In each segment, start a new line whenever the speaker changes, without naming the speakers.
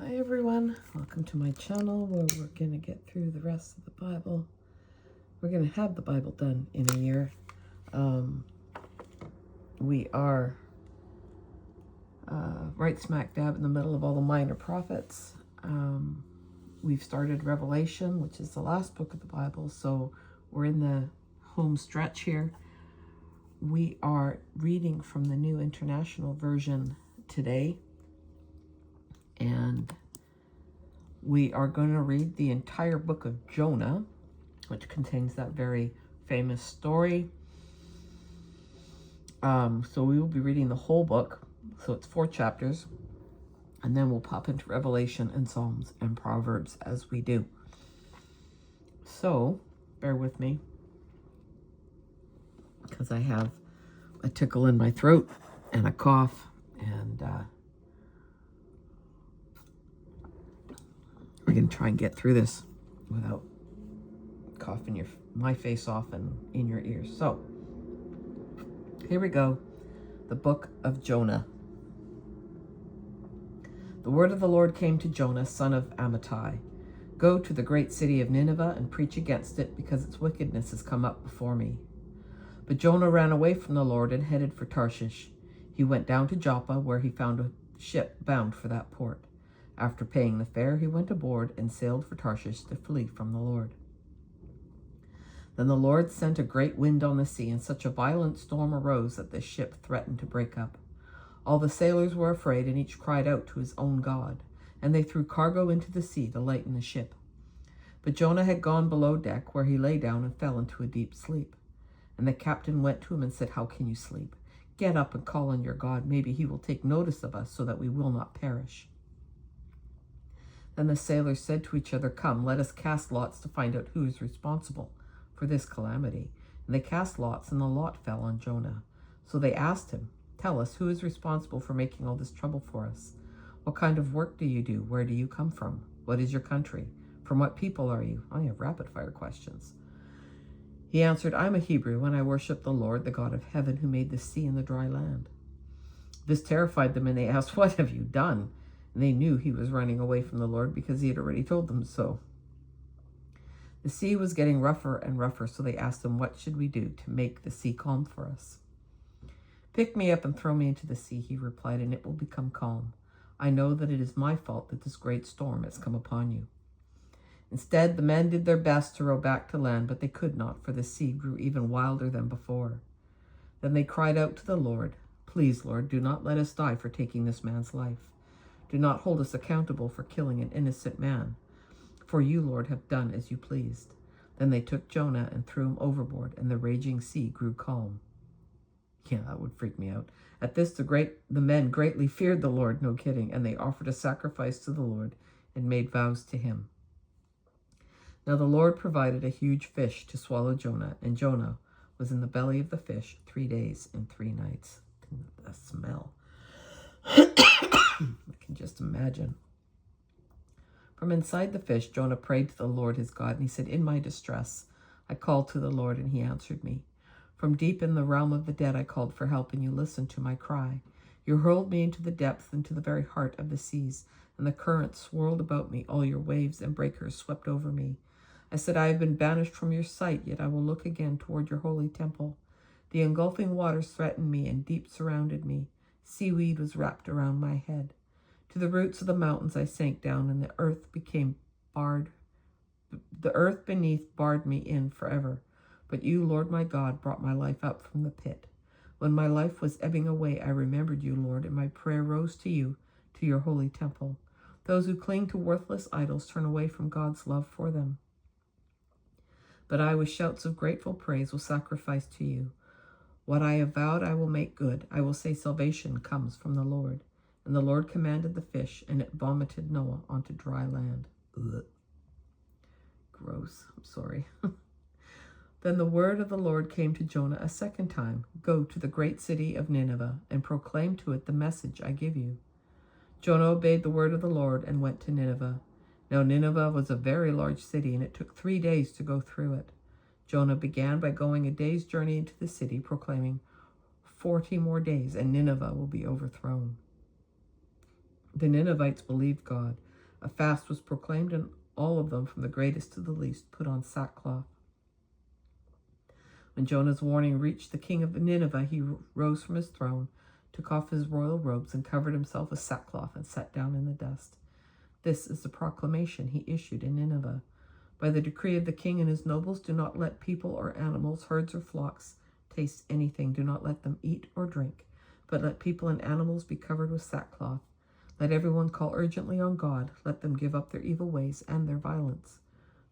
Hi everyone, welcome to my channel where we're going to get through the rest of the Bible. We're going to have the Bible done in a year. We are right smack dab in the middle of all the minor prophets. We've started Revelation, which is the last book of the Bible, so we're in the home stretch here. We are reading from the New International Version today. And we are going to read the entire book of Jonah, which contains that very famous story. So we will be reading the whole book. So it's 4 chapters. And then we'll pop into Revelation and Psalms and Proverbs as we do. So bear with me, because I have a tickle in my throat and a cough. And we're going to try and get through this without coughing my face off and in your ears. So, here we go. The book of Jonah. The word of the Lord came to Jonah, son of Amittai. Go to the great city of Nineveh and preach against it, because its wickedness has come up before me. But Jonah ran away from the Lord and headed for Tarshish. He went down to Joppa, where he found a ship bound for that port. After paying the fare, he went aboard and sailed for Tarshish to flee from the Lord. Then the Lord sent a great wind on the sea, and such a violent storm arose that the ship threatened to break up. All the sailors were afraid, and each cried out to his own God, and they threw cargo into the sea to lighten the ship. But Jonah had gone below deck, where he lay down and fell into a deep sleep. And the captain went to him and said, "How can you sleep? Get up and call on your God. Maybe he will take notice of us, so that we will not perish." Then the sailors said to each other, "Come, let us cast lots to find out who is responsible for this calamity." And they cast lots, and the lot fell on Jonah. So they asked him, "Tell us, who is responsible for making all this trouble for us? What kind of work do you do? Where do you come from? What is your country? From what people are you?" I have rapid-fire questions. He answered, "I'm a Hebrew, and I worship the Lord, the God of heaven, who made the sea and the dry land." This terrified them, and they asked, "What have you done?" And they knew he was running away from the Lord, because he had already told them so. The sea was getting rougher and rougher, so they asked him, "What should we do to make the sea calm for us?" "Pick me up and throw me into the sea," he replied, "and it will become calm. I know that it is my fault that this great storm has come upon you." Instead, the men did their best to row back to land, but they could not, for the sea grew even wilder than before. Then they cried out to the Lord, "Please, Lord, do not let us die for taking this man's life. Do not hold us accountable for killing an innocent man. For you, Lord, have done as you pleased." Then they took Jonah and threw him overboard, and the raging sea grew calm. Yeah, that would freak me out. At this, the men greatly feared the Lord, no kidding, and they offered a sacrifice to the Lord and made vows to him. Now the Lord provided a huge fish to swallow Jonah, and Jonah was in the belly of the fish 3 days and 3 nights. The smell. I can just imagine. From inside the fish, Jonah prayed to the Lord his God, and he said, "In my distress, I called to the Lord, and he answered me. From deep in the realm of the dead, I called for help, and you listened to my cry. You hurled me into the depth, into the very heart of the seas, and the currents swirled about me. All your waves and breakers swept over me. I said, I have been banished from your sight, yet I will look again toward your holy temple. The engulfing waters threatened me, and deep surrounded me. Seaweed was wrapped around my head. To the roots of the mountains I sank down, and the earth became barred. The earth beneath barred me in forever. But you, Lord my God, brought my life up from the pit. When my life was ebbing away, I remembered you, Lord, and my prayer rose to you, to your holy temple. Those who cling to worthless idols turn away from God's love for them. But I, with shouts of grateful praise, will sacrifice to you. What I have vowed I will make good. I will say salvation comes from the Lord. And the Lord commanded the fish, and it vomited Noah onto dry land. Ugh. Gross. I'm sorry. Then the word of the Lord came to Jonah a second time. Go to the great city of Nineveh, and proclaim to it the message I give you. Jonah obeyed the word of the Lord and went to Nineveh. Now Nineveh was a very large city, and it took 3 days to go through it. Jonah began by going a day's journey into the city, proclaiming, 40 more days, and Nineveh will be overthrown. The Ninevites believed God, A fast was proclaimed, and all of them, from the greatest to the least, put on sackcloth. When Jonah's warning reached the king of Nineveh, he rose from his throne, took off his royal robes, and covered himself with sackcloth, and sat down in the dust. This is the proclamation he issued in Nineveh. By the decree of the king and his nobles, do not let people or animals, herds or flocks, taste anything. Do not let them eat or drink, but let people and animals be covered with sackcloth. Let everyone call urgently on God. Let them give up their evil ways and their violence.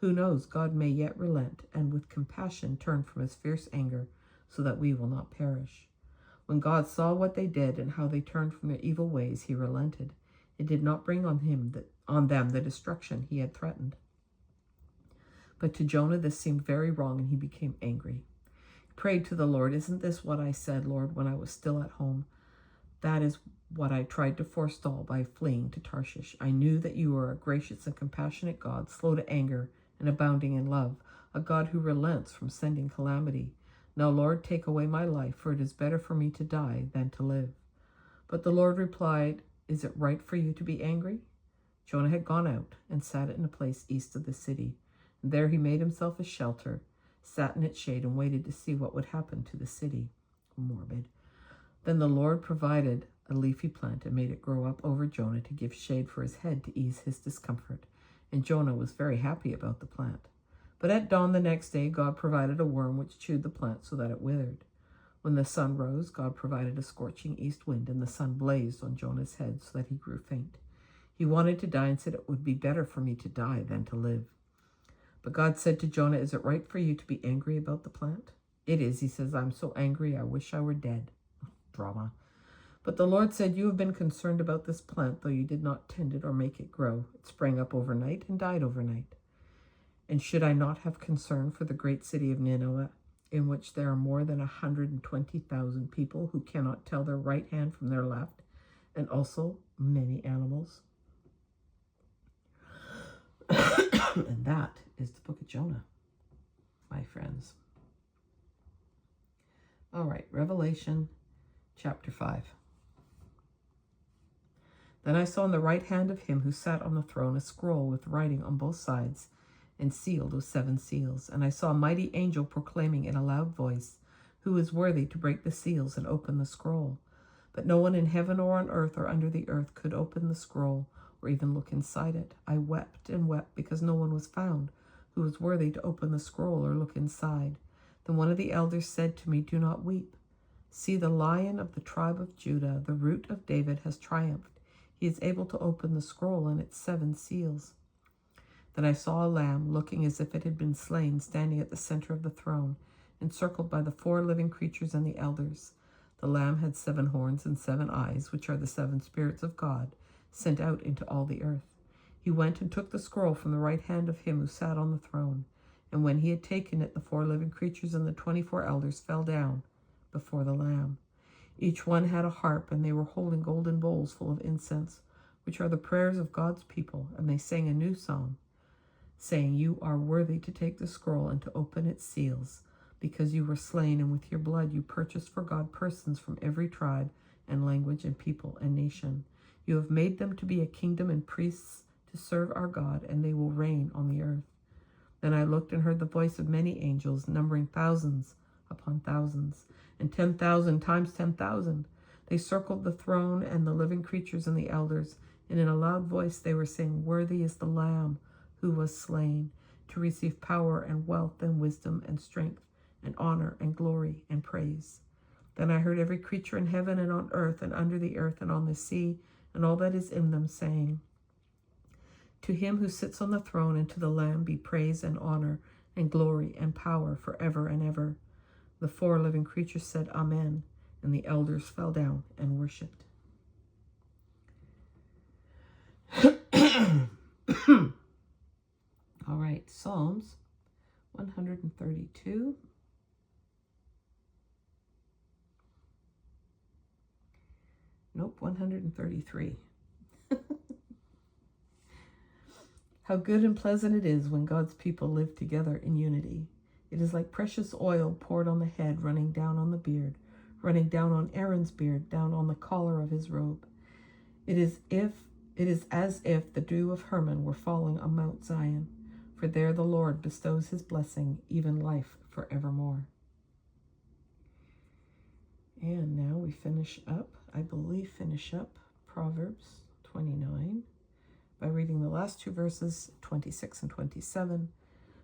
Who knows, God may yet relent and with compassion turn from his fierce anger, so that we will not perish. When God saw what they did and how they turned from their evil ways, he relented. It did not bring on them the destruction he had threatened. But to Jonah this seemed very wrong, and he became angry. He prayed to the Lord, "Isn't this what I said, Lord, when I was still at home? That is what I tried to forestall by fleeing to Tarshish. I knew that you are a gracious and compassionate God, slow to anger and abounding in love, a God who relents from sending calamity. Now, Lord, take away my life, for it is better for me to die than to live." But the Lord replied, "Is it right for you to be angry?" Jonah had gone out and sat in a place east of the city. And there he made himself a shelter, sat in its shade, and waited to see what would happen to the city. Morbid. Then the Lord provided a leafy plant and made it grow up over Jonah to give shade for his head to ease his discomfort. And Jonah was very happy about the plant. But at dawn the next day, God provided a worm which chewed the plant so that it withered. When the sun rose, God provided a scorching east wind, and the sun blazed on Jonah's head so that he grew faint. He wanted to die and said, "It would be better for me to die than to live." But God said to Jonah, "Is it right for you to be angry about the plant?" "It is," he says. "I'm so angry, I wish I were dead." Drama. But the Lord said, "You have been concerned about this plant, though you did not tend it or make it grow. It sprang up overnight and died overnight. And should I not have concern for the great city of Nineveh, in which there are more than 120,000 people who cannot tell their right hand from their left, and also many animals?" And that is the book of Jonah, my friends. All right, Revelation chapter 5. Then I saw in the right hand of him who sat on the throne a scroll with writing on both sides and sealed with 7 seals. And I saw a mighty angel proclaiming in a loud voice, "Who is worthy to break the seals and open the scroll?" But no one in heaven or on earth or under the earth could open the scroll or even look inside it. I wept and wept because no one was found who was worthy to open the scroll or look inside. Then one of the elders said to me, "Do not weep. See, the Lion of the tribe of Judah, the Root of David, has triumphed. He is able to open the scroll and its 7 seals." Then I saw a lamb, looking as if it had been slain, standing at the center of the throne, encircled by the 4 living creatures and the elders. The lamb had 7 horns and 7 eyes, which are the 7 spirits of God, sent out into all the earth. He went and took the scroll from the right hand of him who sat on the throne. And when he had taken it, the 4 living creatures and the 24 elders fell down before the Lamb. Each one had a harp, and they were holding golden bowls full of incense, which are the prayers of God's people. And they sang a new song, saying, "You are worthy to take the scroll and to open its seals, because you were slain, and with your blood you purchased for God persons from every tribe and language and people and nation. You have made them to be a kingdom and priests to serve our God, and they will reign on the earth." Then I looked and heard the voice of many angels, numbering thousands upon thousands, and 10,000 times 10,000. They circled the throne and the living creatures and the elders, and in a loud voice they were saying, "Worthy is the Lamb who was slain to receive power and wealth and wisdom and strength and honor and glory and praise." Then I heard every creature in heaven and on earth and under the earth and on the sea and all that is in them saying, "To him who sits on the throne and to the Lamb be praise and honor and glory and power forever and ever." The 4 living creatures said, "Amen," and the elders fell down and worshipped. All right, Psalms 132. Nope, 133. How good and pleasant it is when God's people live together in unity. It is like precious oil poured on the head, running down on the beard, running down on Aaron's beard, down on the collar of his robe. It is It is as if the dew of Hermon were falling on Mount Zion, for there the Lord bestows his blessing, even life forevermore. And now we finish up Proverbs 29 by reading the last two verses, 26 and 27.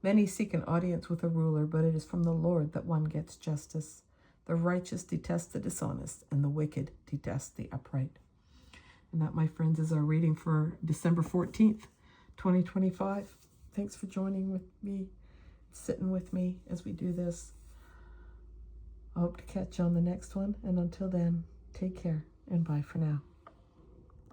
Many seek an audience with a ruler, but it is from the Lord that one gets justice. The righteous detest the dishonest, and the wicked detest the upright. And that, my friends, is our reading for December 14th, 2025. Thanks for joining with me, sitting with me as we do this. I hope to catch you on the next one. And until then, take care and bye for now.